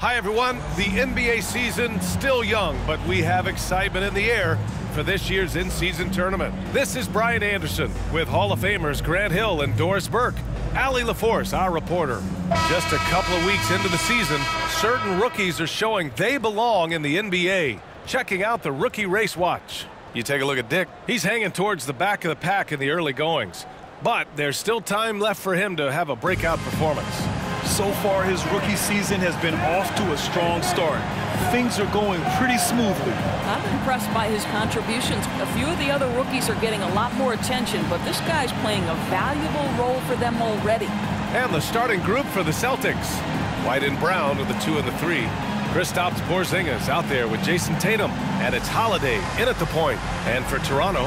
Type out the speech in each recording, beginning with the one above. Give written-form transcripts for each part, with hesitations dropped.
Hi, everyone. The NBA season still young, but we have excitement in the air for this year's in-season tournament. This is Brian Anderson with Hall of Famers Grant Hill and Doris Burke. Allie LaForce, our reporter. Just a couple of weeks into the season, certain rookies are showing they belong in the NBA. Checking out the rookie race watch. You take a look at Dick. He's hanging towards the back of the pack in the early goings. But there's still time left for him to have a breakout performance. So far, his rookie season has been off to a strong start. Things are going pretty smoothly. I'm impressed by his contributions. A few of the other rookies are getting a lot more attention, but this guy's playing a valuable role for them already. And the starting group for the Celtics. White and Brown are the 2 and the 3. Kristaps Porzingis out there with Jason Tatum. And it's Holiday in at the point. And for Toronto,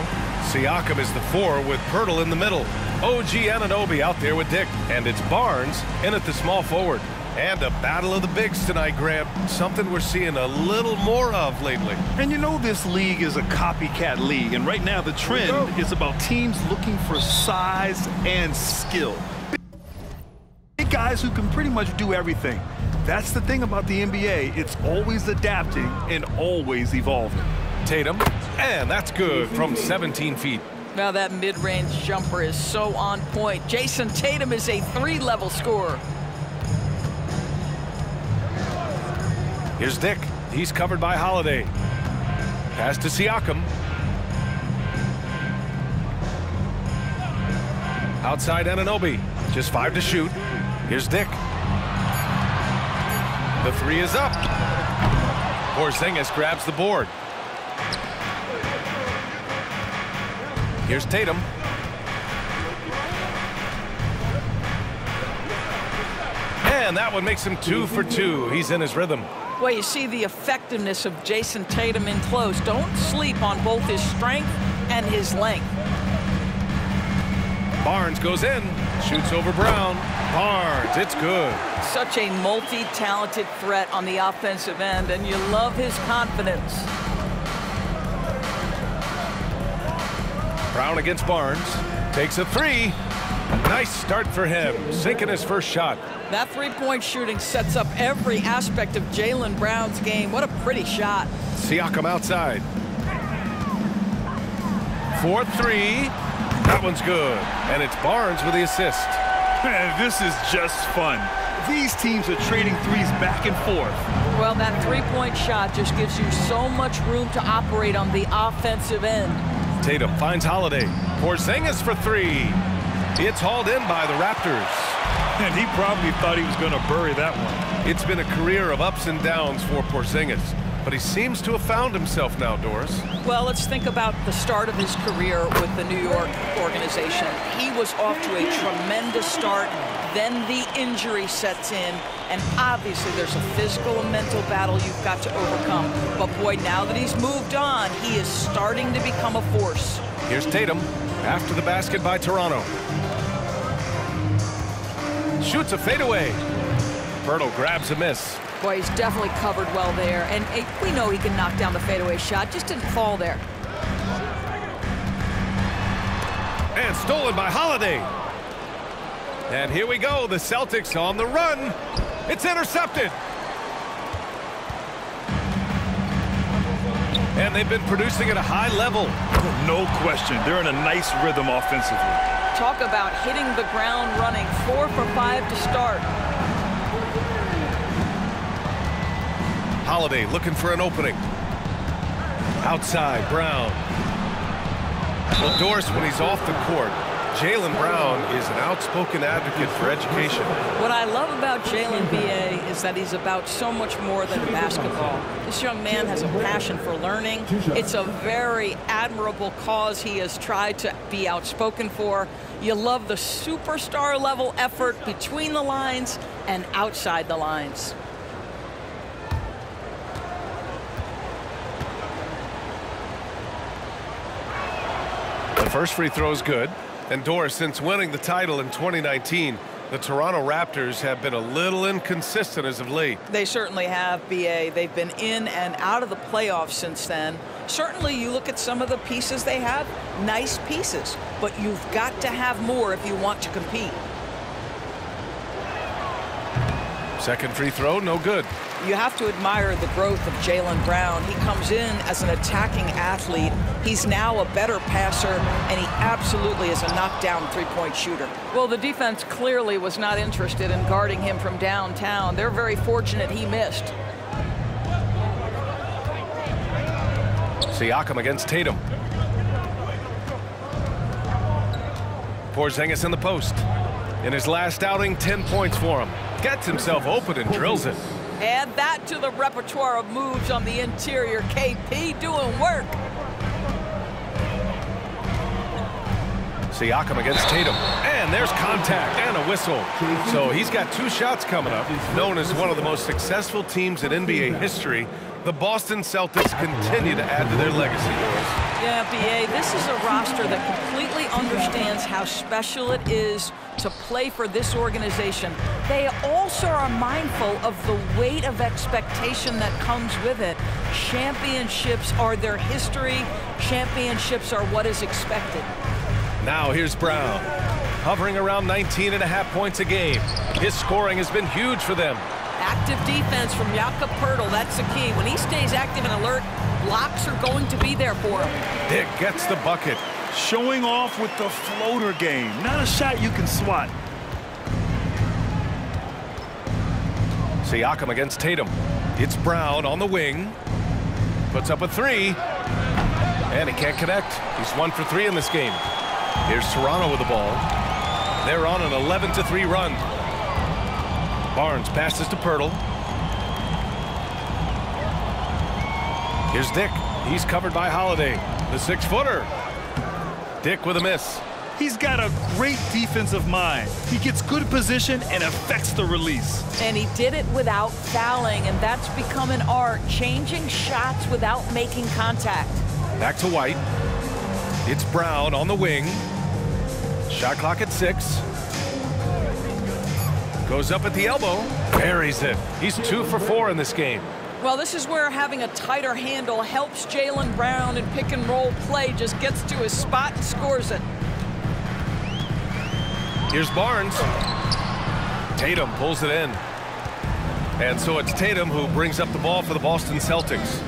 Siakam is the 4 with Pirtle in the middle. OG Anunoby out there with Dick. And it's Barnes in at the small forward. And a battle of the bigs tonight, Grant. Something we're seeing a little more of lately. And you know this league is a copycat league. And right now the trend is about teams looking for size and skill. Big guys who can pretty much do everything. That's the thing about the NBA. It's always adapting and always evolving. Tatum, and that's good from 17 feet. Now that mid-range jumper is so on point. Jason Tatum is a 3-level scorer. Here's Dick. He's covered by Holiday. Pass to Siakam. Outside Anunoby. Just 5 to shoot. Here's Dick. The 3 is up. Porzingis grabs the board. Here's Tatum. And that one makes him 2 for 2. He's in his rhythm. Well, you see the effectiveness of Jason Tatum in close. Don't sleep on both his strength and his length. Barnes goes in. Shoots over Brown. Barnes, it's good. Such a multi-talented threat on the offensive end, and you love his confidence. Brown against Barnes. Takes a 3. Nice start for him. Sinking his first shot. That three-point shooting sets up every aspect of Jaylen Brown's game. What a pretty shot. Siakam outside. 4-3. That one's good. And it's Barnes with the assist. Man, this is just fun. These teams are trading threes back and forth. Well, that three-point shot just gives you so much room to operate on the offensive end. Tatum finds Holiday. Porzingis for 3. It's hauled in by the Raptors. And he probably thought he was going to bury that one. It's been a career of ups and downs for Porzingis, but he seems to have found himself now, Doris. Well, let's think about the start of his career with the New York organization. He was off to a tremendous start. Then the injury sets in, and obviously there's a physical and mental battle you've got to overcome. But boy, now that he's moved on, he is starting to become a force. Here's Tatum after the basket by Toronto. Shoots a fadeaway. Pirtle grabs a miss. Boy, he's definitely covered well there, and we know he can knock down the fadeaway shot, just didn't fall there. And stolen by Holiday. And here we go, the Celtics on the run. It's intercepted. And they've been producing at a high level. No question, they're in a nice rhythm offensively. Talk about hitting the ground running. 4 for 5 to start. Holiday looking for an opening. Outside, Brown. Well, Doris, when he's off the court, Jaylen Brown is an outspoken advocate for education. What I love about Jaylen, B.A., is that he's about so much more than basketball. This young man has a passion for learning. It's a very admirable cause he has tried to be outspoken for. You love the superstar level effort between the lines and outside the lines. The first free throw is good. And Doris, since winning the title in 2019, the Toronto Raptors have been a little inconsistent as of late. They certainly have, B.A. They've been in and out of the playoffs since then. Certainly, you look at some of the pieces they have, nice pieces, but you've got to have more if you want to compete. Second free throw, no good. You have to admire the growth of Jaylen Brown. He comes in as an attacking athlete. He's now a better passer, and he absolutely is a knockdown three-point shooter. Well, the defense clearly was not interested in guarding him from downtown. They're very fortunate he missed. Siakam against Tatum. Porzingis in the post. In his last outing, 10 points for him. Gets himself open and drills it. Add that to the repertoire of moves on the interior. KP doing work. Siakam against Tatum. And there's contact and a whistle. So he's got 2 shots coming up. Known as one of the most successful teams in NBA history, the Boston Celtics continue to add to their legacy. Yeah, BA, this is a roster that completely understands how special it is to play for this organization. They also are mindful of the weight of expectation that comes with it. Championships are their history. Championships are what is expected. Now here's Brown, hovering around 19.5 points a game. His scoring has been huge for them. Active defense from Jakob Poeltl, that's the key. When he stays active and alert, blocks are going to be there for him. Dick gets the bucket. Showing off with the floater game. Not a shot you can swat. Siakam against Tatum. It's Brown on the wing. Puts up a 3. And he can't connect. He's 1 for 3 in this game. Here's Toronto with the ball. They're on an 11-3 run. Barnes passes to Poeltl. Here's Dick. He's covered by Holiday. The 6-footer. Dick with a miss. He's got a great defensive mind. He gets good position and affects the release. And he did it without fouling, and that's become an art, changing shots without making contact. Back to White. It's Brown on the wing. Shot clock at 6. Goes up at the elbow. Buries it. He's 2 for 4 in this game. Well, this is where having a tighter handle helps Jaylen Brown in pick and roll play. Just gets to his spot and scores it. Here's Barnes. Tatum pulls it in. And so it's Tatum who brings up the ball for the Boston Celtics.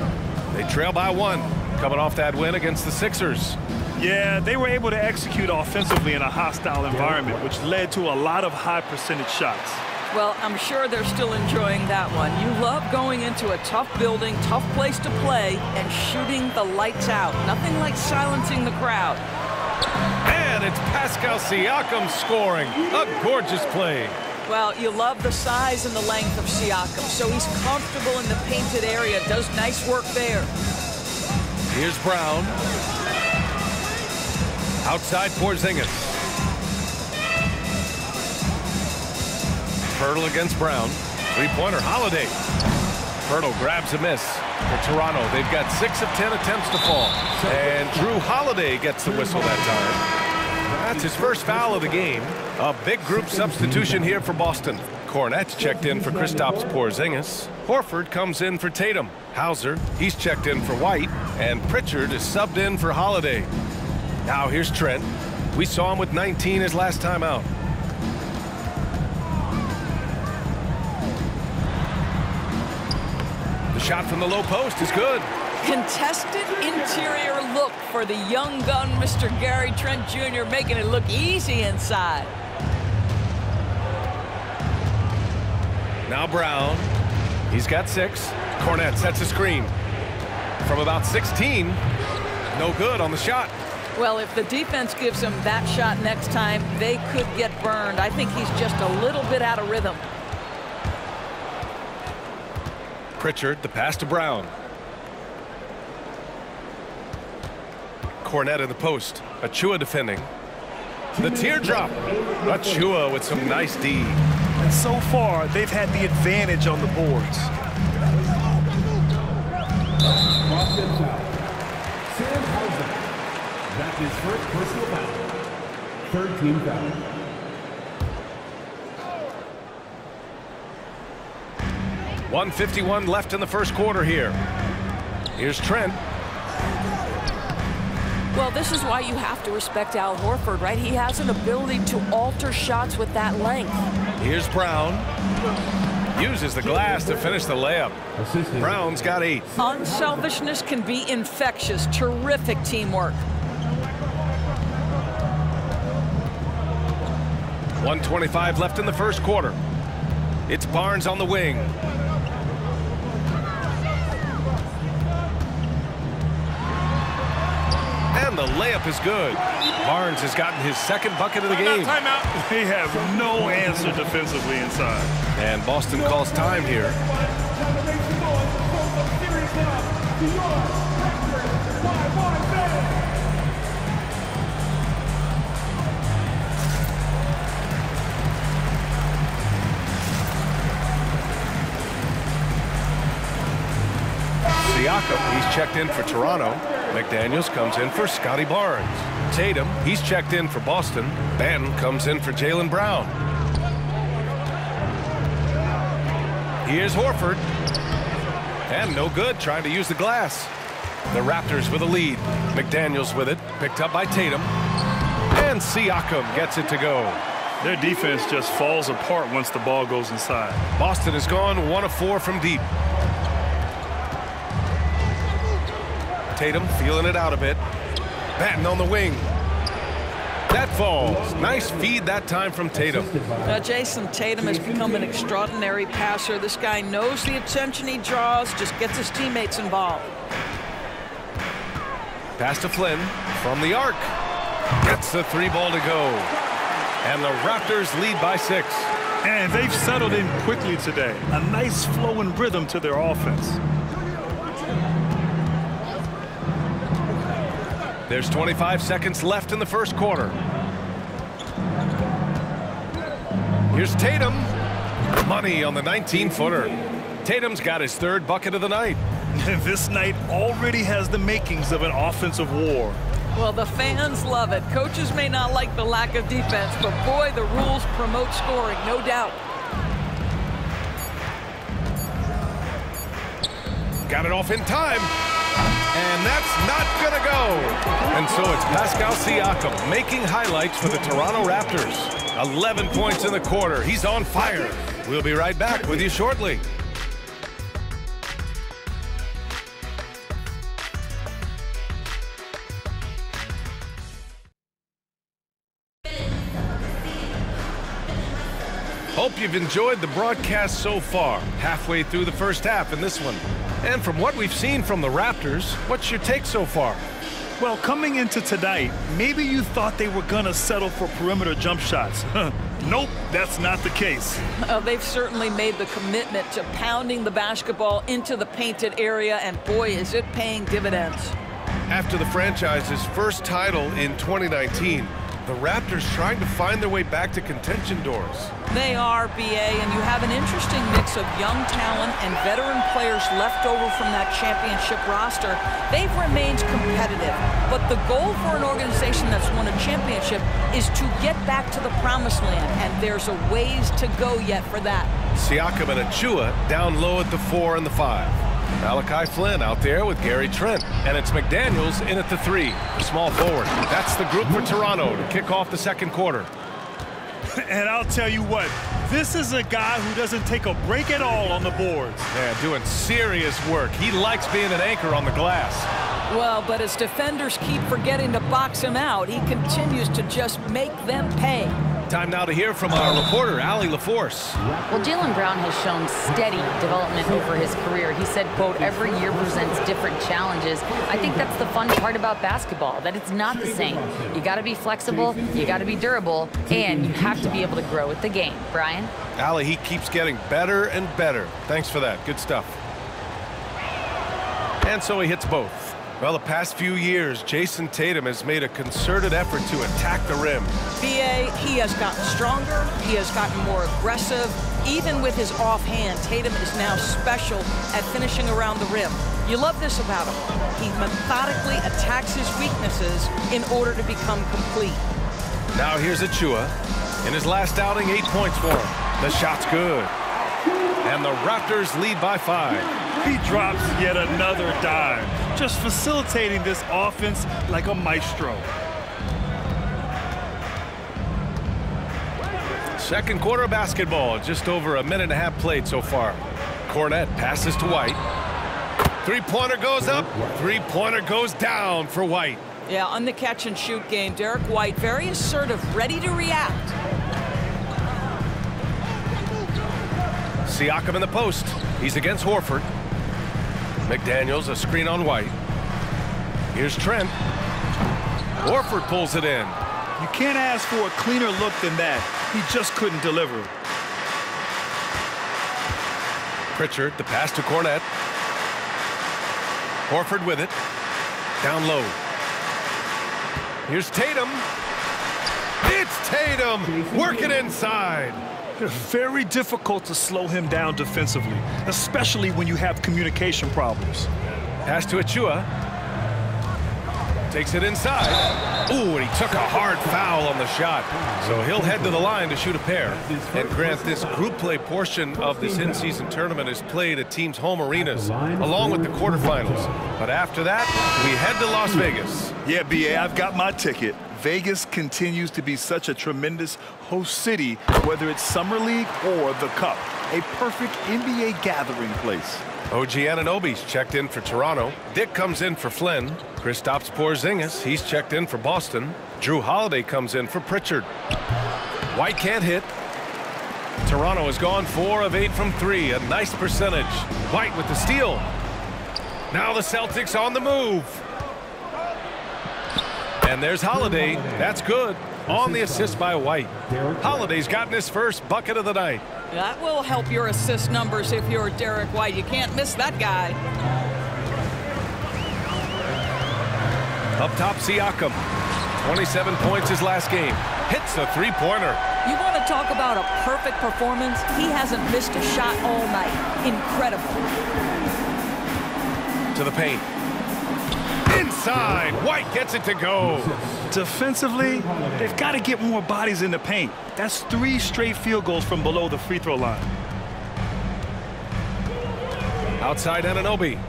They trail by 1, coming off that win against the Sixers. Yeah, they were able to execute offensively in a hostile environment, which led to a lot of high percentage shots. Well, I'm sure they're still enjoying that one. You love going into a tough building, tough place to play, and shooting the lights out. Nothing like silencing the crowd. And it's Pascal Siakam scoring. A gorgeous play. Well, you love the size and the length of Siakam, so he's comfortable in the painted area, does nice work there. Here's Brown. Outside Porzingis. Poeltl against Brown. 3-pointer, Holiday. Poeltl grabs a miss for Toronto. They've got 6 of 10 attempts to fall. And Drew Holiday gets the whistle that time. That's his first foul of the game. A big group substitution here for Boston. Cornette's checked in for Kristaps Porzingis. Horford comes in for Tatum. Hauser, he's checked in for White. And Pritchard is subbed in for Holiday. Now here's Trent. We saw him with 19 his last time out. The shot from the low post is good. Contested interior look for the young gun, Mr. Gary Trent Jr., making it look easy inside. Now Brown. He's got 6. Cornette sets a screen. From about 16. No good on the shot. Well, if the defense gives him that shot next time, they could get burned. I think he's just a little bit out of rhythm. Pritchard, the pass to Brown. Cornette in the post. Achua defending. The teardrop. Achua with some nice D. And so far, they've had the advantage on the boards. That's his first personal foul. Third team foul. .151 left in the first quarter here. Here's Trent. Well, this is why you have to respect Al Horford, right? He has an ability to alter shots with that length. Here's Brown. Uses the glass to finish the layup. Brown's got 8. Unselfishness can be infectious. Terrific teamwork. 1:25 left in the first quarter. It's Barnes on the wing. And the layup is good. Barnes has gotten his second bucket of the game. Timeout. They have no answer defensively inside. And Boston calls time here. Siakam, he's checked in for Toronto. McDaniels comes in for Scotty Barnes. Tatum, he's checked in for Boston. Banton comes in for Jaylen Brown. Here's Horford. And no good, trying to use the glass. The Raptors with a lead. McDaniels with it, picked up by Tatum. And Siakam gets it to go. Their defense just falls apart once the ball goes inside. Boston has gone 1 of 4 from deep. Tatum feeling it out a bit. Banton on the wing. That falls. Nice feed that time from Tatum. Now, Jason, Tatum has become an extraordinary passer. This guy knows the attention he draws, just gets his teammates involved. Pass to Flynn from the arc. Gets the 3-ball to go. And the Raptors lead by 6. And they've settled in quickly today. A nice flow and rhythm to their offense. There's 25 seconds left in the first quarter. Here's Tatum. Money on the 19-footer. Tatum's got his 3rd bucket of the night. This night already has the makings of an offensive war. Well, the fans love it. Coaches may not like the lack of defense, but boy, the rules promote scoring, no doubt. Got it off in time. And that's not going to go. And so it's Pascal Siakam making highlights for the Toronto Raptors. 11 points in the quarter. He's on fire. We'll be right back with you shortly. Hope you've enjoyed the broadcast so far. Halfway through the first half in this one. And from what we've seen from the Raptors, what's your take so far? Well, coming into tonight, maybe you thought they were going to settle for perimeter jump shots. Nope, that's not the case. They've certainly made the commitment to pounding the basketball into the painted area, and boy, is it paying dividends. After the franchise's first title in 2019, the Raptors trying to find their way back to contention doors. They are, BA, and you have an interesting mix of young talent and veteran players left over from that championship roster. They've remained competitive, but the goal for an organization that's won a championship is to get back to the promised land, and there's a ways to go yet for that. Siakam and Achua down low at the 4 and the 5. Malachi Flynn out there with Gary Trent. And it's McDaniels in at the 3, the small forward. That's the group for Toronto to kick off the second quarter. And I'll tell you what, this is a guy who doesn't take a break at all on the boards. Yeah, doing serious work. He likes being an anchor on the glass. Well, but as defenders keep forgetting to box him out, he continues to just make them pay. Time now to hear from our reporter, Allie LaForce. Well, Jaylen Brown has shown steady development over his career. He said, quote, every year presents different challenges. I think that's the fun part about basketball, that it's not the same. You got to be flexible, you got to be durable, and you have to be able to grow with the game. Brian? Allie, he keeps getting better and better. Thanks for that. Good stuff. And so he hits both. Well, the past few years, Jason Tatum has made a concerted effort to attack the rim. BA, he has gotten stronger. He has gotten more aggressive. Even with his offhand, Tatum is now special at finishing around the rim. You love this about him. He methodically attacks his weaknesses in order to become complete. Now here's Achua. In his last outing, 8 points for him. The shot's good. And the Raptors lead by 5. He drops yet another dime, just facilitating this offense like a maestro. Second quarter of basketball, just over a minute and a half played so far. Cornette passes to White. Three-pointer goes up, three-pointer goes down for White. Yeah, on the catch-and-shoot game, Derek White very assertive, ready to react. Siakam in the post. He's against Horford. McDaniels, a screen on White. Here's Trent. Horford pulls it in. You can't ask for a cleaner look than that. He just couldn't deliver. Pritchard, the pass to Cornette. Horford with it. Down low. Here's Tatum. It's Tatum working inside. Very difficult to slow him down defensively, especially when you have communication problems. Pass to Achua. Takes it inside. Ooh, and he took a hard foul on the shot. So he'll head to the line to shoot a pair. And Grant, this group play portion of this in-season tournament is played at teams' home arenas, along with the quarterfinals. But after that, we head to Las Vegas. Yeah, BA, I've got my ticket. Vegas continues to be such a tremendous host city, whether it's Summer League or the Cup. A perfect NBA gathering place. OG Anunoby's checked in for Toronto. Dick comes in for Flynn. Kristaps Porzingis, he's checked in for Boston. Drew Holiday comes in for Pritchard. White can't hit. Toronto has gone 4 of 8 from 3, a nice percentage. White with the steal. Now the Celtics on the move. And there's Holiday. That's good. On the assist by White. Holiday's gotten his first bucket of the night. That will help your assist numbers if you're Derek White. You can't miss that guy. Up top, Siakam. 27 points his last game. Hits a three-pointer. You want to talk about a perfect performance? He hasn't missed a shot all night. Incredible. To the paint. Inside. White gets it to go. Defensively, they've got to get more bodies in the paint. That's 3 straight field goals from below the free throw line. Outside Anunoby.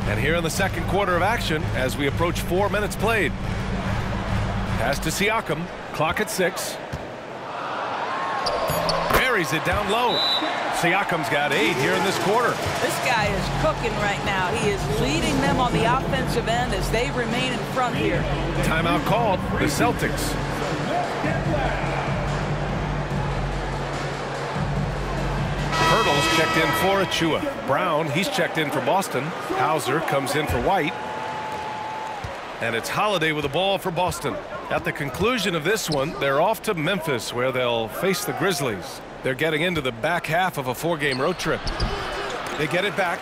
And here in the second quarter of action, as we approach 4 minutes played. Pass to Siakam. Clock at 6. Buries it down low. Siakam's got 8 here in this quarter. This guy is cooking right now. He is leading them on the offensive end as they remain in front here. Timeout called. The Celtics. Hurdle's checked in for Achua. Brown, he's checked in for Boston. Hauser comes in for White. And it's Holiday with the ball for Boston. At the conclusion of this one, they're off to Memphis, where they'll face the Grizzlies. They're getting into the back half of a 4-game road trip. They get it back.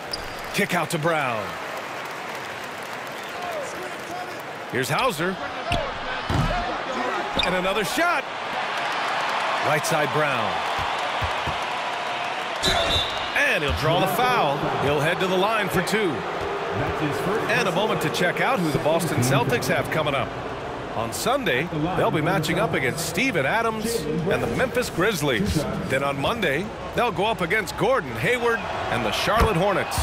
Kick out to Brown. Here's Hauser. And another shot. Right side Brown. And he'll draw the foul. He'll head to the line for 2. And a moment to check out who the Boston Celtics have coming up. On Sunday, they'll be matching up against Steven Adams and the Memphis Grizzlies. Then on Monday, they'll go up against Gordon Hayward and the Charlotte Hornets.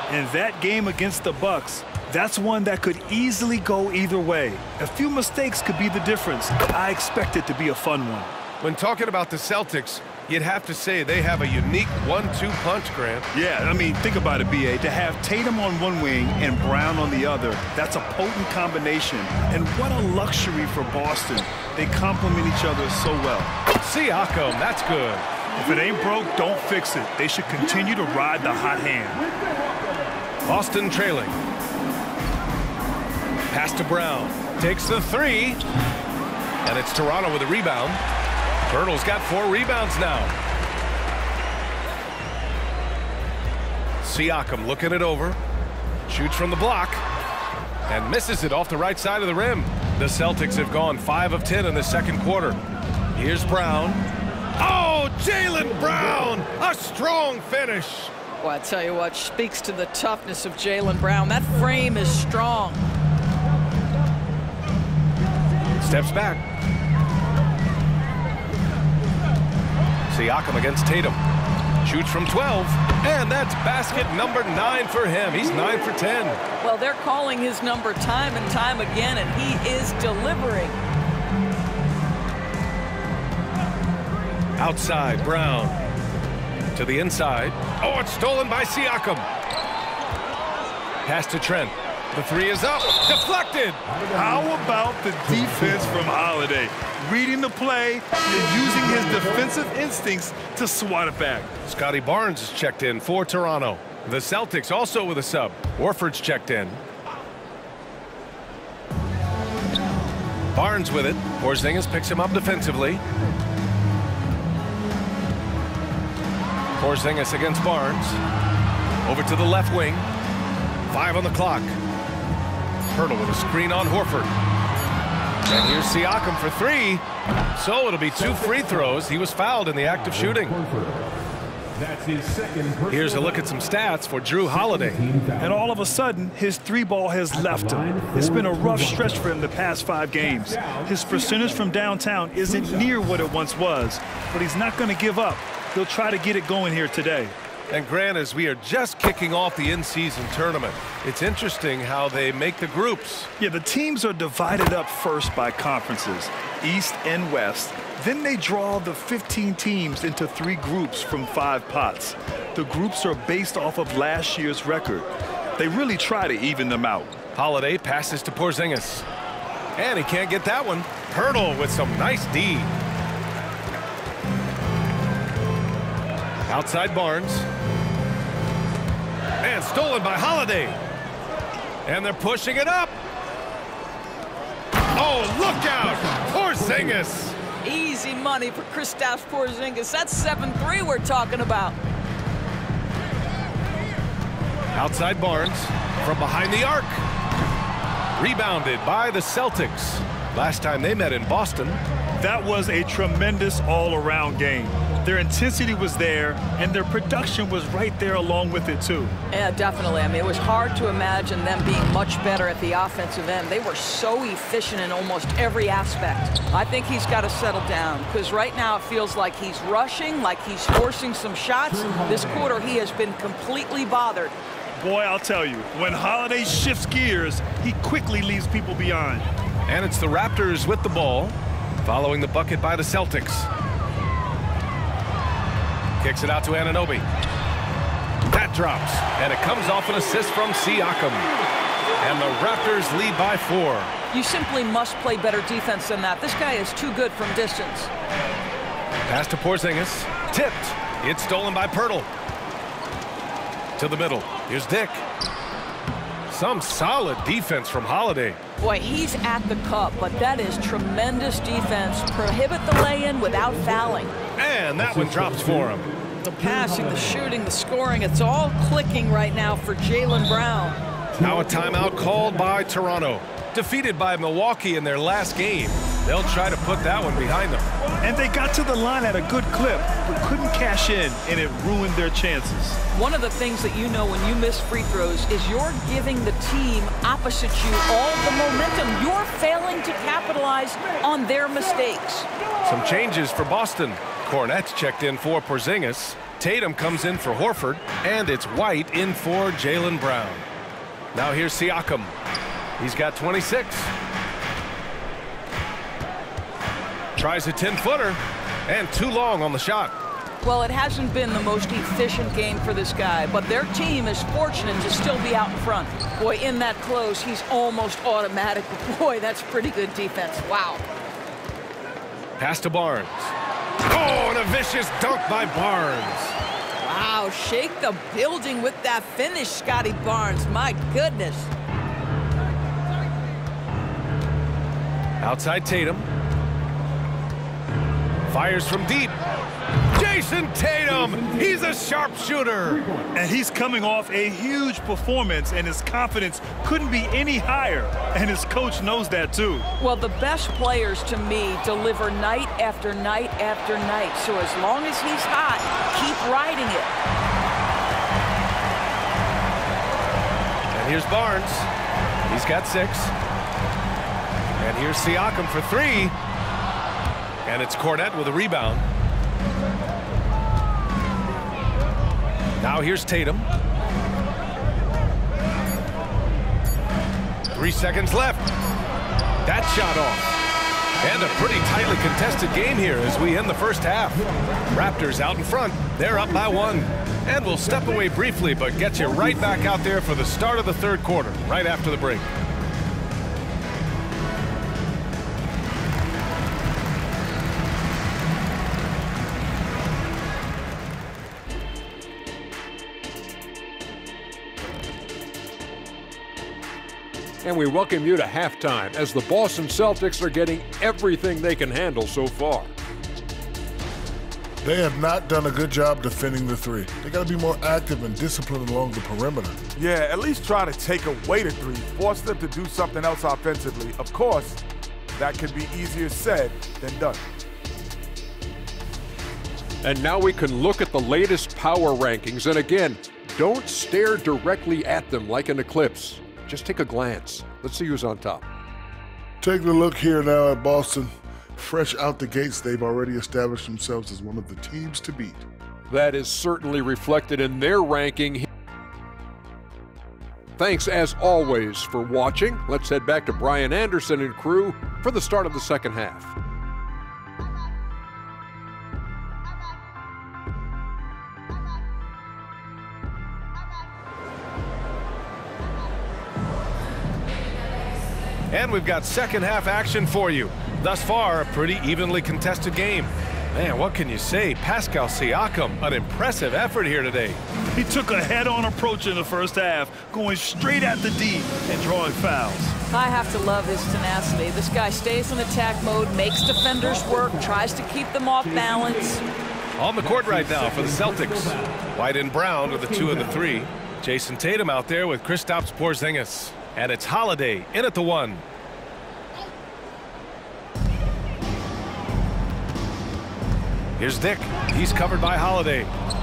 And that game against the Bucks, that's one that could easily go either way. A few mistakes could be the difference. I expect it to be a fun one. When talking about the Celtics, you'd have to say they have a unique 1-2 punch, Grant. Yeah, I mean, think about it, B.A. To have Tatum on one wing and Brown on the other, that's a potent combination. And what a luxury for Boston. They complement each other so well. Siakam, that's good. If it ain't broke, don't fix it. They should continue to ride the hot hand. Boston trailing. Pass to Brown. Takes the 3. And it's Toronto with a rebound. Hurdle's got 4 rebounds now. Siakam looking it over. Shoots from the block. And misses it off the right side of the rim. The Celtics have gone 5 of 10 in the second quarter. Here's Brown. Oh, Jaylen Brown! A strong finish. Well, I tell you what, speaks to the toughness of Jaylen Brown. That frame is strong. Steps back. Siakam against Tatum. Shoots from 12. And that's basket number 9 for him. He's 9 for 10. Well, they're calling his number time and time again, and he is delivering. Outside, Brown. To the inside. Oh, it's stolen by Siakam. Pass to Trent. The three is up. Deflected. How about the defense from Holiday? Reading the play and using his defensive instincts to swat it back. Scotty Barnes is checked in for Toronto. The Celtics also with a sub. Warford's checked in. Barnes with it. Porzingis picks him up defensively. Porzingis against Barnes. Over to the left wing. 5 on the clock. Hurdle with a screen on Horford. And here's Siakam for 3. So it'll be 2 free throws. He was fouled in the act of shooting. That's his second. Here's a look at some stats for Drew Holiday. And all of a sudden, his 3-ball has left him. It's been a rough stretch for him the past 5 games. His percentage from downtown isn't near what it once was, but he's not going to give up. He'll try to get it going here today. And Grant, as we are just kicking off the in-season tournament, it's interesting how they make the groups. Yeah, the teams are divided up first by conferences, East and West. Then they draw the 15 teams into 3 groups from 5 pots. The groups are based off of last year's record. They really try to even them out. Holiday passes to Porzingis. And he can't get that one. Hurdle with some nice D. Outside Barnes. And stolen by Holiday. And they're pushing it up. Oh, look out! Porzingis. Easy money for Kristaps Porzingis. That's 7-3 we're talking about. Outside Barnes from behind the arc. Rebounded by the Celtics. Last time they met in Boston. That was a tremendous all-around game. Their intensity was there, and their production was right there along with it, too. Yeah, definitely. I mean, it was hard to imagine them being much better at the offensive end. They were so efficient in almost every aspect. I think he's got to settle down, because right now it feels like he's rushing, like he's forcing some shots. This quarter, he has been completely bothered. Boy, I'll tell you, when Holiday shifts gears, he quickly leaves people behind. And it's the Raptors with the ball, following the bucket by the Celtics. Kicks it out to Anunoby. That drops, and it comes off an assist from Siakam. And the Raptors lead by 4. You simply must play better defense than that. This guy is too good from distance. Pass to Porzingis. Tipped. It's stolen by Pirtle. To the middle. Here's Dick. Some solid defense from Holiday. Boy, he's at the cup, but that is tremendous defense. Prohibit the lay-in without fouling. And that one drops for him. The passing, the shooting, the scoring, it's all clicking right now for Jaylen Brown. Now a timeout called by Toronto. Defeated by Milwaukee in their last game. They'll try to put that one behind them. And they got to the line at a good clip, but couldn't cash in, and it ruined their chances. One of the things that you know when you miss free throws is you're giving the team opposite you all the momentum. You're failing to capitalize on their mistakes. Some changes for Boston. Cornette's checked in for Porzingis. Tatum comes in for Horford. And it's White in for Jaylen Brown. Now here's Siakam. He's got 26. Tries a 10-footer. And too long on the shot. Well, it hasn't been the most efficient game for this guy, but their team is fortunate to still be out in front. Boy, in that close, he's almost automatic. Boy, that's pretty good defense. Wow. Pass to Barnes. Oh, and a vicious dunk by Barnes. Wow, shake the building with that finish, Scotty Barnes. My goodness. Outside Tatum. Fires from deep. Jason Tatum, he's a sharpshooter. And he's coming off a huge performance, and his confidence couldn't be any higher. And his coach knows that, too. Well, the best players, to me, deliver night after night after night. So as long as he's hot, keep riding it. And here's Barnes. He's got 6. And here's Siakam for 3. And it's Cornette with a rebound. Now here's Tatum. 3 seconds left. That shot off. And a pretty tightly contested game here as we end the first half. Raptors out in front. They're up by 1. And we'll step away briefly, but get you right back out there for the start of the third quarter, right after the break. And we welcome you to halftime as the Boston Celtics are getting everything they can handle so far. They have not done a good job defending the three. They got to be more active and disciplined along the perimeter. Yeah, at least try to take away the three, force them to do something else offensively. Of course, that could be easier said than done. And now we can look at the latest power rankings. And again, don't stare directly at them like an eclipse. Just take a glance. Let's see who's on top. Taking a look here now at Boston. Fresh out the gates, they've already established themselves as one of the teams to beat. That is certainly reflected in their ranking. Thanks as always for watching. Let's head back to Brian Anderson and crew for the start of the second half. And we've got second half action for you. Thus far, a pretty evenly contested game. Man, what can you say? Pascal Siakam, an impressive effort here today. He took a head-on approach in the first half, going straight at the D and drawing fouls. I have to love his tenacity. This guy stays in attack mode, makes defenders work, tries to keep them off balance. On the court right now for the Celtics. White and Brown are the 2 and the 3. Jason Tatum out there with Kristaps Porzingis. And it's Holiday in at the 1. Here's Dick. He's covered by Holiday.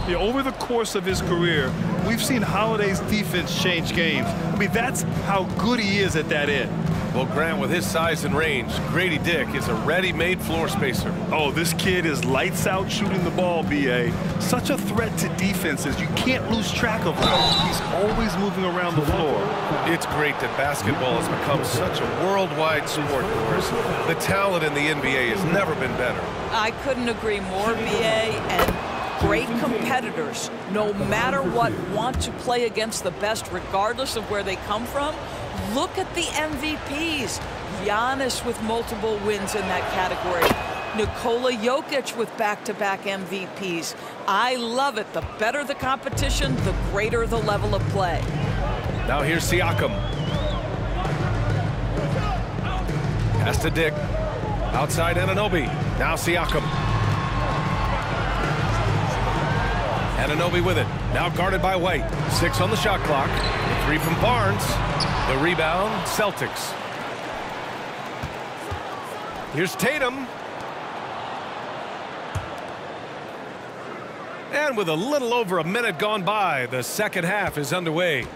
Yeah, over the course of his career, we've seen Holiday's defense change games. I mean, that's how good he is at that end. Well, Grant, with his size and range, Grady Dick is a ready-made floor spacer. Oh, this kid is lights out shooting the ball, B.A. Such a threat to defenses. You can't lose track of him. He's always moving around the floor. It's great that basketball has become such a worldwide sport, Boris. The talent in the NBA has never been better. I couldn't agree more, B.A., and great competitors, no matter what, want to play against the best regardless of where they come from. Look at the MVPs. Giannis with multiple wins in that category. Nikola Jokic with back-to-back MVPs. I love it. The better the competition, the greater the level of play. Now here's Siakam. Pass to Dick. Outside Anunoby. Now Siakam. Anunoby with it. Now guarded by White. 6 on the shot clock. The 3 from Barnes. The rebound, Celtics. Here's Tatum. And with a little over a minute gone by, the second half is underway.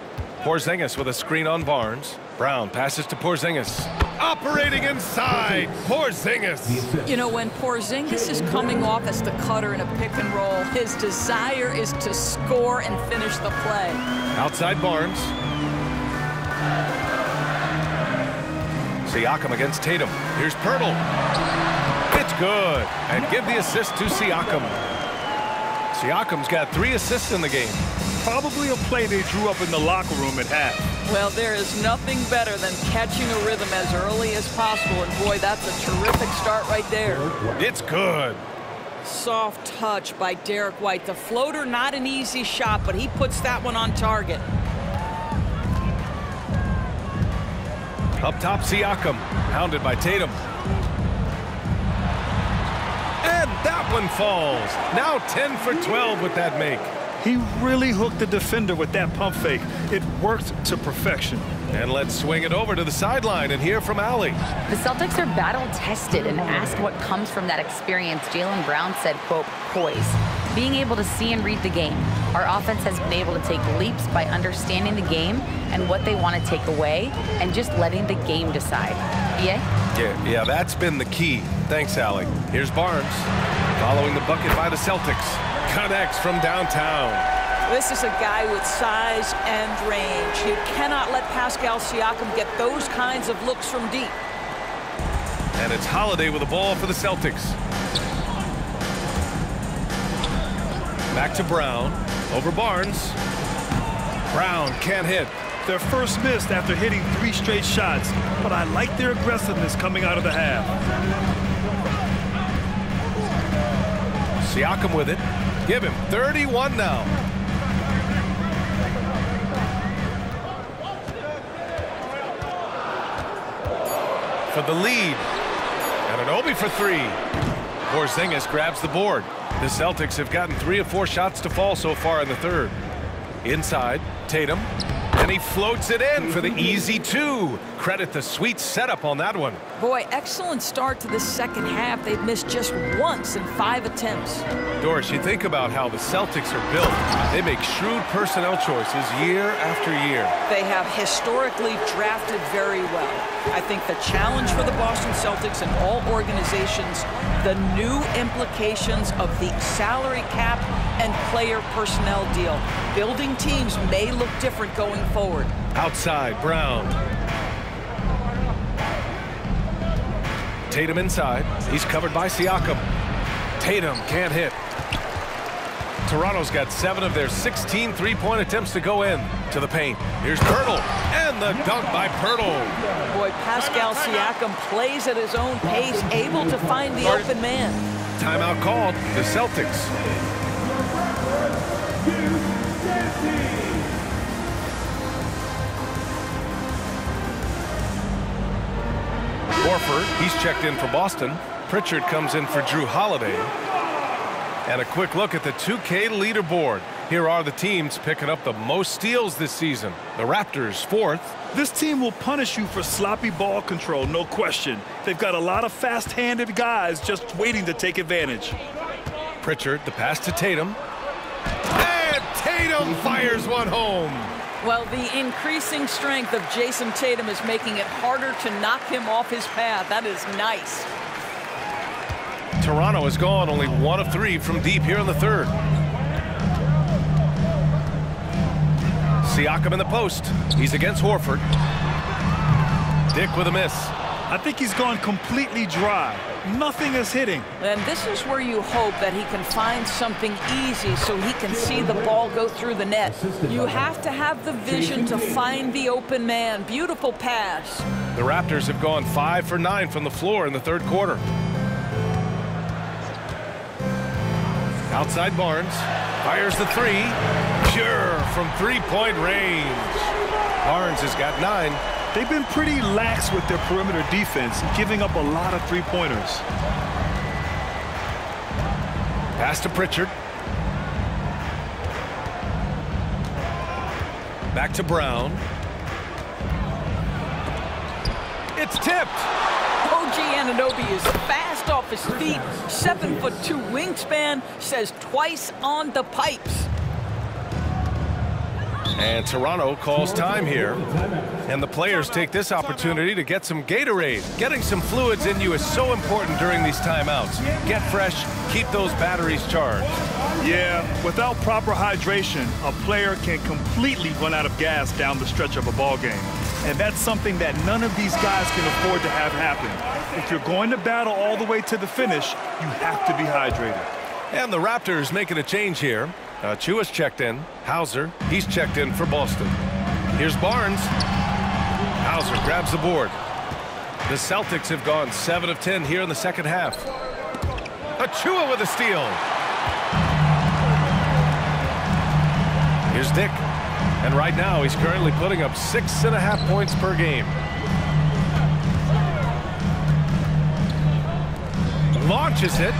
Porzingis with a screen on Barnes. Brown passes to Porzingis. Operating inside, Porzingis. You know, when Porzingis is coming off as the cutter in a pick and roll, his desire is to score and finish the play. Outside Barnes. Siakam against Tatum. Here's Pirtle. It's good. And give the assist to Siakam. Siakam's got 3 assists in the game. Probably a play they drew up in the locker room at half. Well, there is nothing better than catching a rhythm as early as possible. And boy, that's a terrific start right there. It's good. Soft touch by Derek White. The floater, not an easy shot, but he puts that one on target. Up top, Siakam, hounded by Tatum. And that one falls. Now 10 for 12 with that make. He really hooked the defender with that pump fake. It worked to perfection. And let's swing it over to the sideline and hear from Allie. The Celtics are battle-tested, and asked what comes from that experience, Jaylen Brown said, quote, poise. Being able to see and read the game. Our offense has been able to take leaps by understanding the game and what they want to take away and just letting the game decide. BA? Yeah, that's been the key. Thanks, Allie. Here's Barnes. Following the bucket by the Celtics. Connects from downtown. This is a guy with size and range. You cannot let Pascal Siakam get those kinds of looks from deep. And it's Holiday with the ball for the Celtics. Back to Brown. Over Barnes. Brown can't hit. Their first miss after hitting 3 straight shots, but I like their aggressiveness coming out of the half. Siakam with it. Give him 31 now. For the lead. And Anunoby for 3. Porzingis grabs the board. The Celtics have gotten 3 of 4 shots to fall so far in the third. Inside, Tatum. And he floats it in for the easy 2. Credit the sweet setup on that one. Boy, excellent start to the second half. They've missed just once in 5 attempts. Doris, you think about how the Celtics are built. They make shrewd personnel choices year after year. They have historically drafted very well. I think the challenge for the Boston Celtics and all organizations, the new implications of the salary cap and player personnel deal. Building teams may look different going forward. Outside, Brown. Tatum inside. He's covered by Siakam. Tatum can't hit. Toronto's got 7 of their 16 three-point attempts to go in to the paint. Here's Pirtle, and the dunk by Pirtle. Boy, Pascal Siakam plays at his own pace, able to find the open man. Timeout called, the Celtics. Horford, he's checked in for Boston. Pritchard comes in for Drew Holiday. And a quick look at the 2K leaderboard. Here are the teams picking up the most steals this season. The Raptors, 4th. This team will punish you for sloppy ball control, no question. They've got a lot of fast-handed guys just waiting to take advantage. Pritchard, the pass to Tatum. And Tatum fires one home. Well, the increasing strength of Jason Tatum is making it harder to knock him off his path. That is nice. Toronto has gone only 1 of 3 from deep here in the third. Siakam in the post. He's against Horford. Dick with a miss. I think he's gone completely dry. Nothing is hitting. And this is where you hope that he can find something easy so he can see the ball go through the net. You have to have the vision to find the open man. Beautiful pass. The Raptors have gone 5 for 9 from the floor in the third quarter. Outside Barnes. Fires the 3. Pure from three-point range. Barnes has got 9. They've been pretty lax with their perimeter defense, giving up a lot of three-pointers. Pass to Pritchard. Back to Brown. It's tipped. OG Anunoby is fast off his feet. 7'2" wingspan, says twice on the pipes. And Toronto calls time here. And the players take this opportunity to get some Gatorade. Getting some fluids in you is so important during these timeouts. Get fresh, keep those batteries charged. Yeah, without proper hydration, a player can completely run out of gas down the stretch of a ball game. And that's something that none of these guys can afford to have happen. If you're going to battle all the way to the finish, you have to be hydrated. And the Raptors making a change here. Chua's checked in. Hauser, he's checked in for Boston. Here's Barnes. Hauser grabs the board. The Celtics have gone 7 of 10 here in the second half. Chua with a steal. Here's Dick. And right now, he's currently putting up 6.5 points per game. Launches it.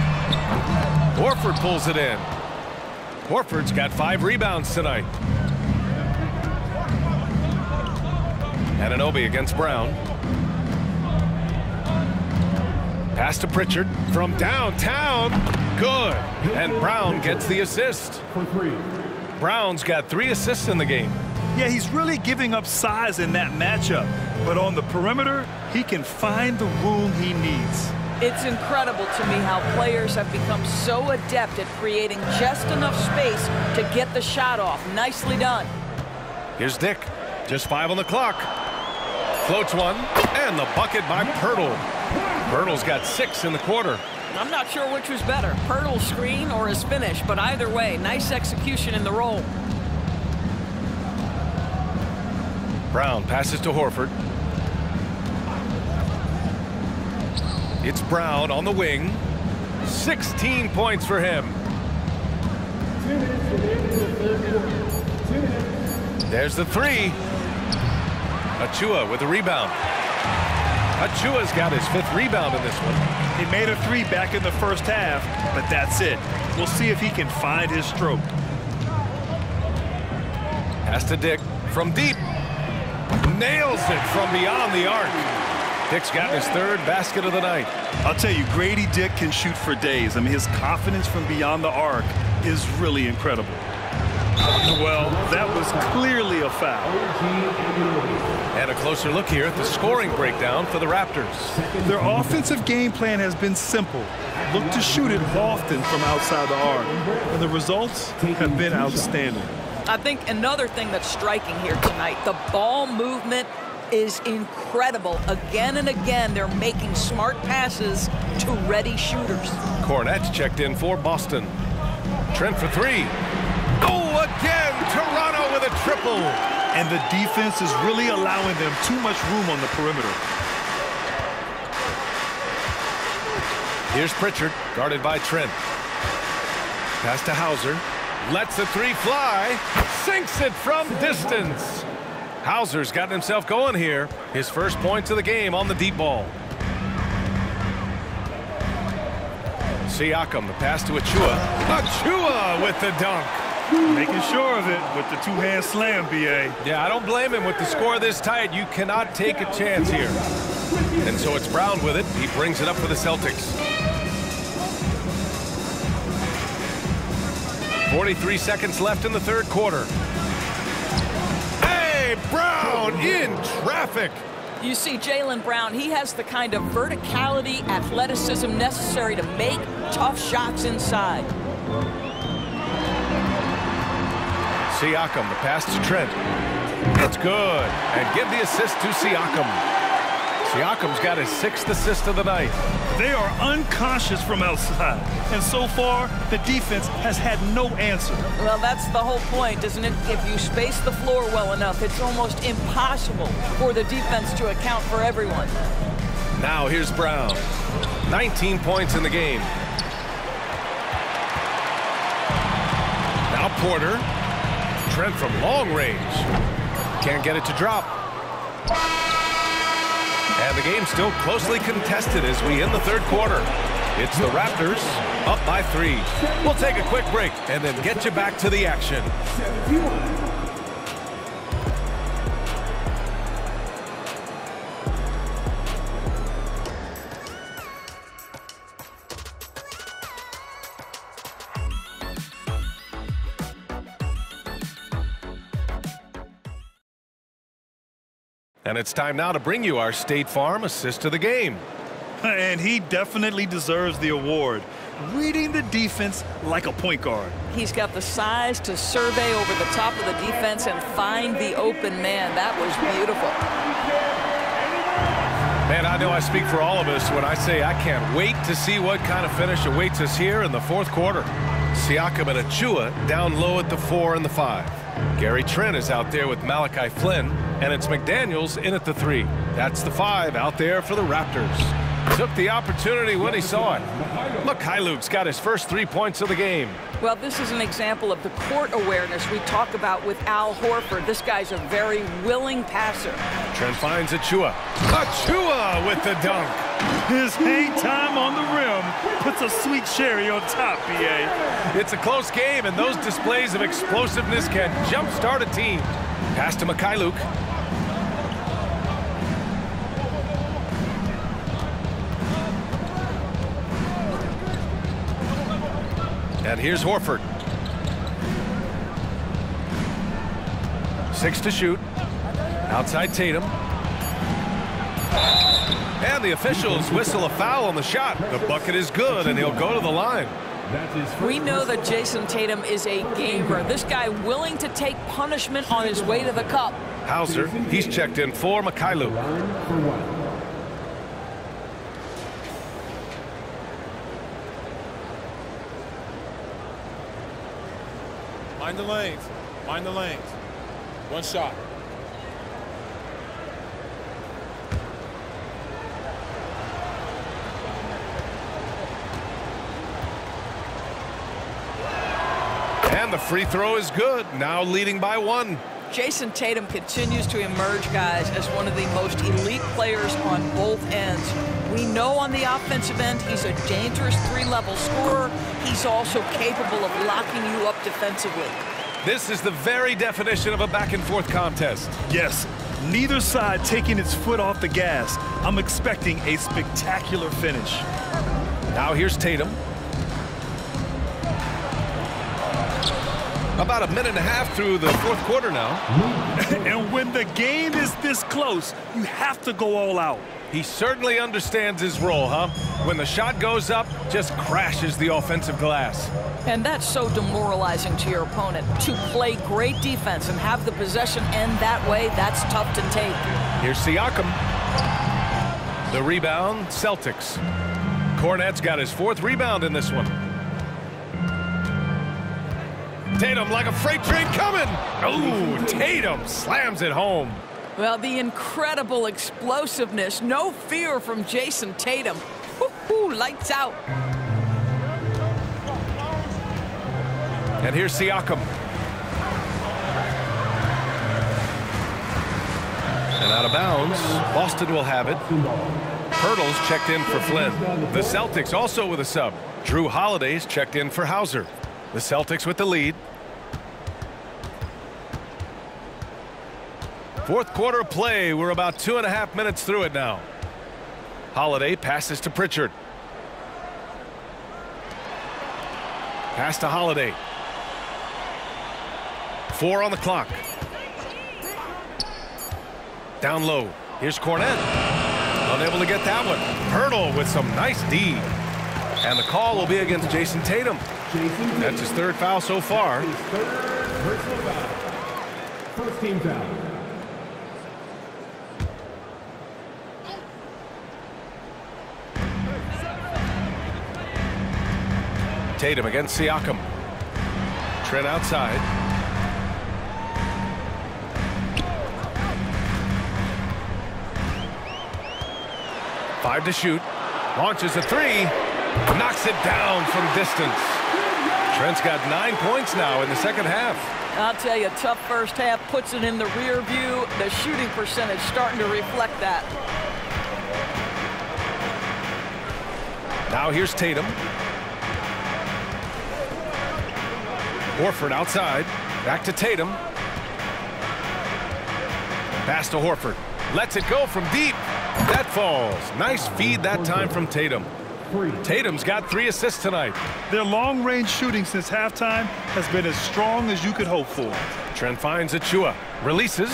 Horford pulls it in. Horford's got 5 rebounds tonight. Anunoby against Brown. Pass to Pritchard from downtown. Good. And Brown gets the assist. Brown's got 3 assists in the game. Yeah, he's really giving up size in that matchup. But on the perimeter, he can find the room he needs. It's incredible to me how players have become so adept at creating just enough space to get the shot off. Nicely done. Here's Dick. Just 5 on the clock. Floats one, and the bucket by Pirtle. Pirtle's got 6 in the quarter. I'm not sure which was better, Pirtle's screen or his finish, but either way, nice execution in the roll. Brown passes to Horford. It's Brown on the wing. 16 points for him. There's the 3. Achua with a rebound. Achua's got his 5th rebound in this one. He made a 3 back in the first half, but that's it. We'll see if he can find his stroke. Pass to Dick from deep. Nails it from beyond the arc. Dick's got his 3rd basket of the night. I'll tell you, Grady Dick can shoot for days. I mean, his confidence from beyond the arc is really incredible. Well, that was clearly a foul. And a closer look here at the scoring breakdown for the Raptors. Their offensive game plan has been simple. Look to shoot it often from outside the arc. And the results have been outstanding. I think another thing that's striking here tonight, the ball movement is incredible. Again and again, they're making smart passes to ready shooters. Cornette's checked in for Boston. Trent for 3. Oh, again, Toronto with a triple. And the defense is really allowing them too much room on the perimeter. Here's Pritchard, guarded by Trent. Pass to Hauser. Lets the 3 fly. Sinks it from distance. Hauser's gotten himself going here. His first points of the game on the deep ball. Siakam, the pass to Achua. Achua with the dunk. Making sure of it with the 2-hand slam, B.A. Yeah, I don't blame him. With the score this tight, you cannot take a chance here. And so it's Brown with it. He brings it up for the Celtics. 43 seconds left in the 3rd quarter. Hey, Brown in traffic. You see Jaylen Brown, he has the kind of verticality, athleticism necessary to make tough shots inside. Siakam, the pass to Trent. It's good. And give the assist to Siakam. Siakam's got his 6th assist of the night. They are unconscious from outside. And so far, the defense has had no answer. Well, that's the whole point, isn't it? If you space the floor well enough, it's almost impossible for the defense to account for everyone. Now here's Brown. 19 points in the game. Now Porter. Trent from long range. Can't get it to drop. And the game's still closely contested as we end the 3rd quarter. It's the Raptors up by 3. We'll take a quick break and then get you back to the action. And it's time now to bring you our State Farm assist of the game. And he definitely deserves the award. Reading the defense like a point guard. He's got the size to survey over the top of the defense and find the open man. That was beautiful. Man, I know I speak for all of us when I say I can't wait to see what kind of finish awaits us here in the 4th quarter. Siakam and Achua down low at the 4 and the 5. Gary Trent is out there with Malachi Flynn, and it's McDaniels in at the 3. That's the 5 out there for the Raptors. Took the opportunity when he saw it. Mikhailuk's got his first 3 points of the game. Well, this is an example of the court awareness we talk about with Al Horford. This guy's a very willing passer. Trent finds Achua. Achua with the dunk. His hang time on the rim puts a sweet cherry on top, B.A. It's a close game, and those displays of explosiveness can jumpstart a team. Pass to Mikhailuk. And here's Horford. 6 to shoot. Outside Tatum. And the officials whistle a foul on the shot. The bucket is good, and he'll go to the line. We know that Jason Tatum is a gamer. This guy willing to take punishment on his way to the cup. Hauser, he's checked in for Mikhailuk. Mind the lanes. Mind the lanes. One shot. And the free throw is good, now leading by 1. Jason Tatum continues to emerge, guys, as one of the most elite players on both ends. We know on the offensive end he's a dangerous three-level scorer. He's also capable of locking you up defensively. This is the very definition of a back-and-forth contest. Yes, neither side taking its foot off the gas. I'm expecting a spectacular finish. Now here's Tatum. About a minute and a half through the fourth quarter now. And when the game is this close, you have to go all out. He certainly understands his role, huh? When the shot goes up, just crashes the offensive glass. And that's so demoralizing to your opponent. To play great defense and have the possession end that way, that's tough to take. Here's Siakam. The rebound, Celtics. Cornette's got his 4th rebound in this one. Tatum like a freight train coming. Oh, Tatum slams it home. Well, the incredible explosiveness, no fear from Jason Tatum. Woo-hoo, lights out. And here's Siakam. And out of bounds, Boston will have it. Hurdle's checked in for Flynn. The Celtics also with a sub. Drew Holiday's checked in for Hauser. The Celtics with the lead. Fourth quarter play. We're about 2.5 minutes through it now. Holiday passes to Pritchard. Pass to Holiday. 4 on the clock. Down low. Here's Cornette. Unable to get that one. Hurdle with some nice D. And the call will be against Jason Tatum. That's his 3rd foul so far. His 3rd personal foul. First team foul. Tatum against Siakam. Trent outside. Five to shoot. Launches a 3. Knocks it down from distance. Trent's got 9 points now in the second half. I'll tell you, tough first half, puts it in the rear view. The shooting percentage starting to reflect that. Now here's Tatum. Horford outside. Back to Tatum. Pass to Horford. Lets it go from deep. That falls. Nice feed that time from Tatum. Tatum's got 3 assists tonight. Their long-range shooting since halftime has been as strong as you could hope for. Trent finds Achua. Releases.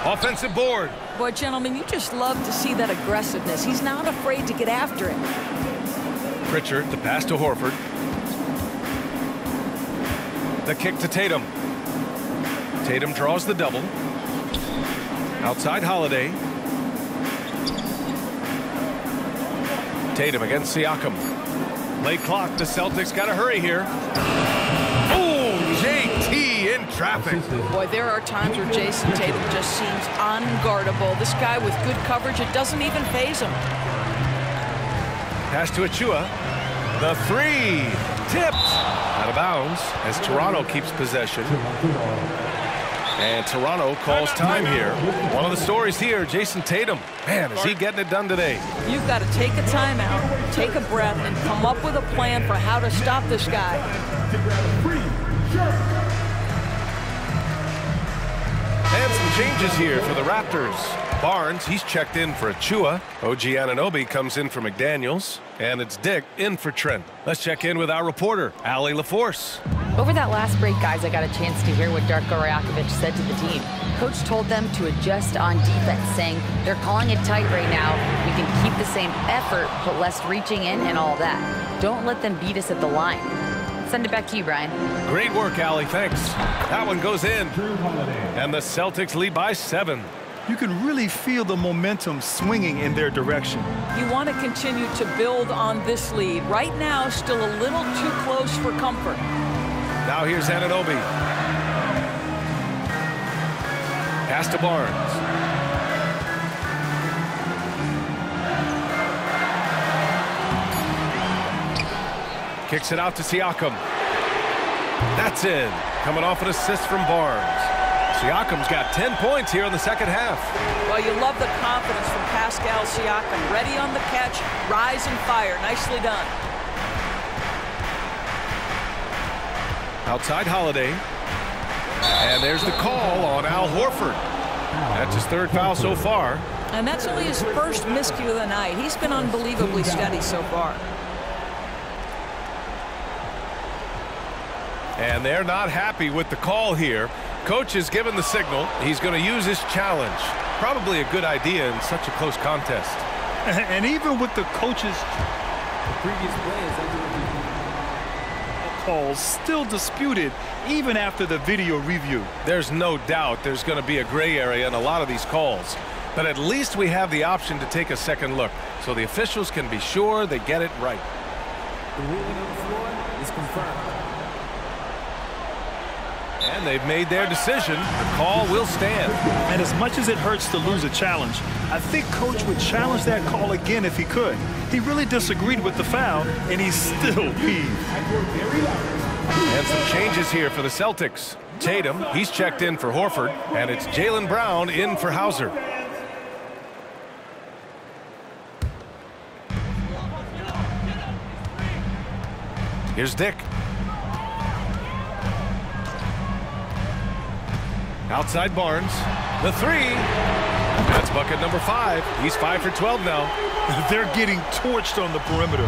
Offensive board. Boy, gentlemen, you just love to see that aggressiveness. He's not afraid to get after it. Pritchard, the pass to Horford. The kick to Tatum. Tatum draws the double. Outside Holiday. Tatum against Siakam. Late clock, the Celtics got to hurry here. Oh, JT in traffic. Boy, there are times where Jason Tatum just seems unguardable. This guy with good coverage, it doesn't even faze him. Pass to Achua. The 3. Tipped. Out of bounds as Toronto keeps possession. And Toronto calls time here. One of the stories here, Jason Tatum. Man, is he getting it done today? You've got to take a timeout, take a breath, and come up with a plan for how to stop this guy. And some changes here for the Raptors. Barnes, he's checked in for Achua. OG Anunoby comes in for McDaniels. And it's Dick in for Trent. Let's check in with our reporter, Allie LaForce. Over that last break, guys, I got a chance to hear what Darko Rajakovic said to the team. Coach told them to adjust on defense, saying they're calling it tight right now. We can keep the same effort, but less reaching in and all that. Don't let them beat us at the line. Send it back to you, Brian. Great work, Allie. Thanks. That one goes in. And the Celtics lead by 7. You can really feel the momentum swinging in their direction. You want to continue to build on this lead. Right now, still a little too close for comfort. Now here's Anunoby. Pass to Barnes. Kicks it out to Siakam. That's in. Coming off an assist from Barnes. Siakam's got 10 points here in the second half. Well, you love the confidence from Pascal Siakam. Ready on the catch, rise and fire. Nicely done. Outside Holiday. And there's the call on Al Horford. That's his third foul so far. And that's only his first miscue of the night. He's been unbelievably steady so far. And they're not happy with the call here. Coach has given the signal. He's going to use his challenge. Probably a good idea in such a close contest. And even with the coach's calls still disputed even after the video review. There's no doubt there's going to be a gray area in a lot of these calls. But at least we have the option to take a second look so the officials can be sure they get it right. The ruling on the floor is confirmed. And they've made their decision. The call will stand. And as much as it hurts to lose a challenge, I think Coach would challenge that call again if he could. He really disagreed with the foul, and he's still peeved. And some changes here for the Celtics. Tatum, he's checked in for Horford, and it's Jaylen Brown in for Hauser. Here's Dick. Outside Barnes. The three. That's bucket number 5. He's 5 for 12 now. They're getting torched on the perimeter.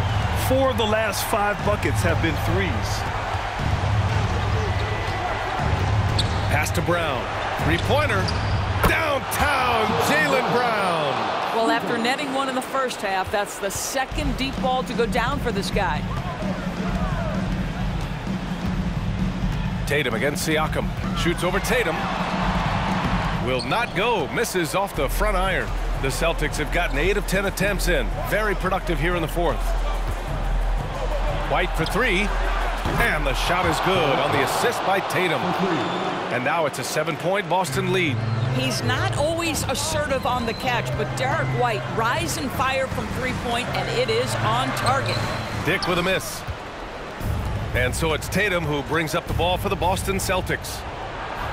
4 of the last 5 buckets have been threes. Pass to Brown. Three-pointer. Downtown, Jaylen Brown. Well, after netting one in the first half, that's the second deep ball to go down for this guy. Tatum against Siakam. Shoots over Tatum. Will not go. Misses off the front iron. The Celtics have gotten 8 of 10 attempts in. Very productive here in the fourth. White for 3. And the shot is good on the assist by Tatum. And now it's a 7-point Boston lead. He's not always assertive on the catch, but Derek White rise and fire from three-point, and it is on target. Dick with a miss. And so it's Tatum who brings up the ball for the Boston Celtics.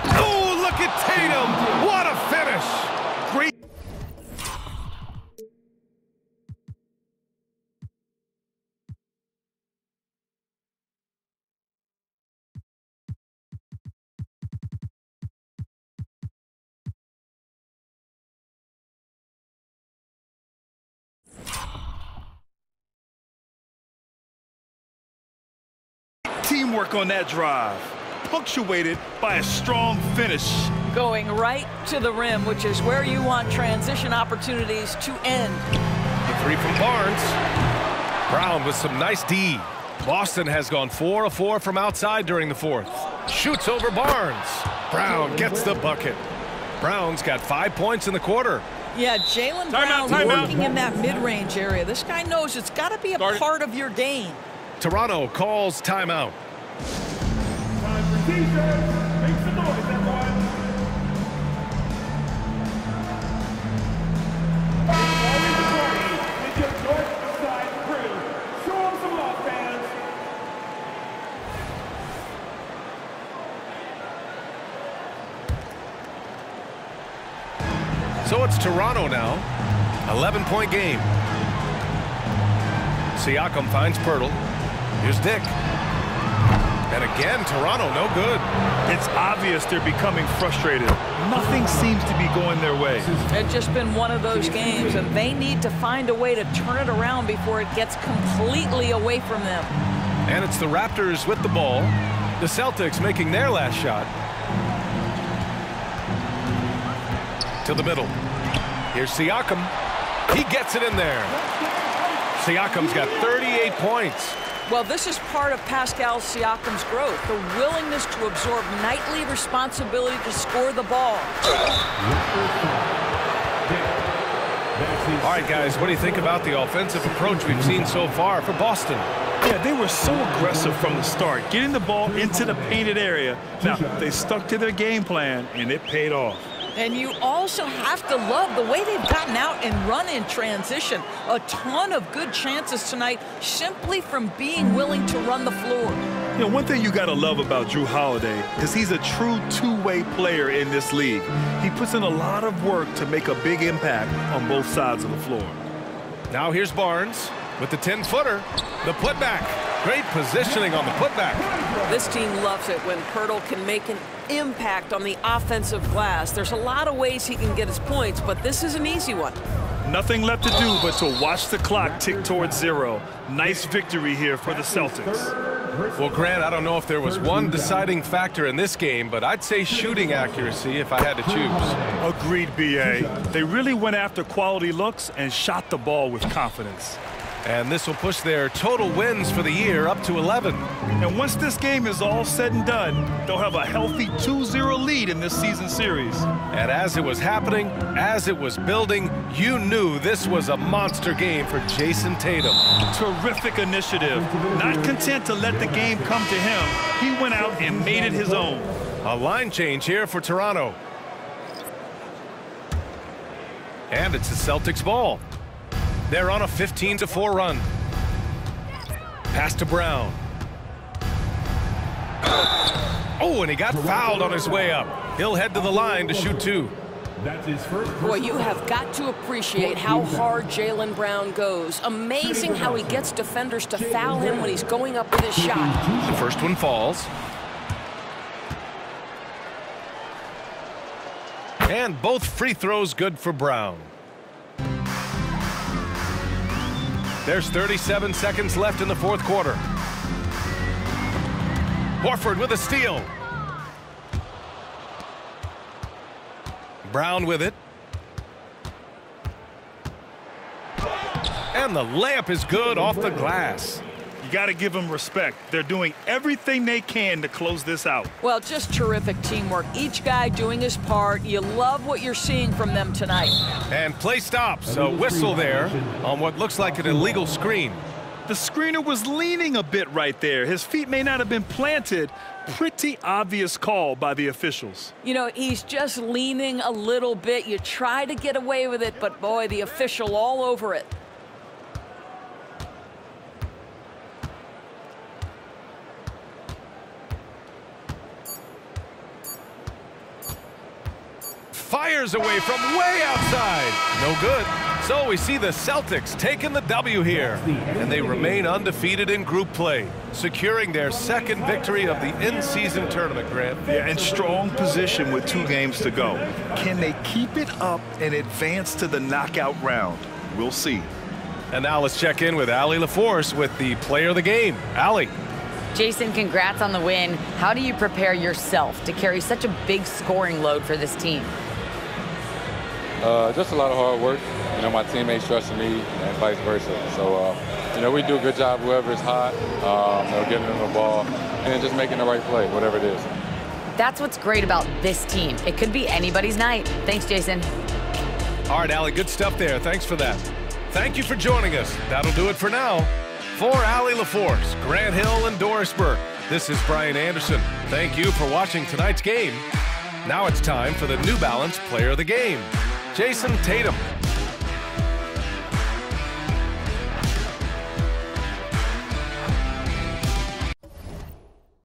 Oh, look at Tatum! What a finish! Great. Teamwork on that drive, punctuated by a strong finish. Going right to the rim, which is where you want transition opportunities to end. The three from Barnes. Brown with some nice D. Boston has gone 4 of 4 from outside during the fourth. Shoots over Barnes. Brown gets the bucket. Brown's got 5 points in the quarter. Yeah, Jaylen Brown working in that mid-range area. This guy knows it's got to be a part of your game. Toronto calls timeout. Time for T-shirts. Make some noise, everyone. Always the party with your North Side crew. Show them some love, fans. So it's Toronto now. 11-point game. Siakam finds Pirtle. Here's Dick. And again, Toronto, no good. It's obvious they're becoming frustrated. Nothing seems to be going their way. It's just been one of those games, and they need to find a way to turn it around before it gets completely away from them. And it's the Raptors with the ball. The Celtics making their last shot. To the middle. Here's Siakam. He gets it in there. Siakam's got 38 points. Well, this is part of Pascal Siakam's growth, the willingness to absorb nightly responsibility to score the ball. All right, guys, what do you think about the offensive approach we've seen so far for Boston? Yeah, they were so aggressive from the start, getting the ball into the painted area. Now, they stuck to their game plan, and it paid off. And you also have to love the way they've gotten out and run in transition. A ton of good chances tonight simply from being willing to run the floor. You know, one thing you got to love about Jrue Holiday is he's a true two-way player in this league. He puts in a lot of work to make a big impact on both sides of the floor. Now here's Barnes with the 10-footer. The putback. Great positioning on the putback. This team loves it when Poeltl can make an impact on the offensive glass. There's a lot of ways he can get his points, but this is an easy one. Nothing left to do but to watch the clock tick towards 0. Nice victory here for the Celtics. Well, Grant, I don't know if there was one deciding factor in this game, but I'd say shooting accuracy if I had to choose. Agreed, B.A. They really went after quality looks and shot the ball with confidence. And this will push their total wins for the year up to 11. And once this game is all said and done, they'll have a healthy 2-0 lead in this season series. And as it was happening, as it was building, you knew this was a monster game for Jason Tatum. Terrific initiative. Not content to let the game come to him, he went out and made it his own. A line change here for Toronto. And it's the Celtics ball. They're on a 15-4 run. Pass to Brown. Oh, and he got fouled on his way up. He'll head to the line to shoot 2. That's his first. Boy, you have got to appreciate how hard Jaylen Brown goes. Amazing how he gets defenders to foul him when he's going up with his shot. The first one falls. And both free throws good for Brown. There's 37 seconds left in the fourth quarter. Horford with a steal. Brown with it. And the layup is good off the glass. You got to give them respect. They're doing everything they can to close this out. Well, just terrific teamwork. Each guy doing his part. You love what you're seeing from them tonight. And play stops. A whistle there on what looks like an illegal screen. The screener was leaning a bit right there. His feet may not have been planted. Pretty obvious call by the officials. You know, he's just leaning a little bit. You try to get away with it, but boy, the official all over it. Fires away from way outside. No good. So we see the Celtics taking the W here. And they remain undefeated in group play, securing their second victory of the in-season tournament, Grant. Yeah, in strong position with 2 games to go. Can they keep it up and advance to the knockout round? We'll see. And now let's check in with Allie LaForce with the player of the game. Allie. Jason, congrats on the win. How do you prepare yourself to carry such a big scoring load for this team? Just a lot of hard work. You know, my teammates trusting me and vice versa. So, you know, we do a good job whoever's hot, you know, getting them the ball and then just making the right play, whatever it is. That's what's great about this team. It could be anybody's night. Thanks, Jason. All right, Allie, good stuff there. Thanks for that. Thank you for joining us. That'll do it for now. For Allie LaForce, Grant Hill, and Doris Burke, this is Brian Anderson. Thank you for watching tonight's game. Now it's time for the New Balance Player of the Game, Jason Tatum.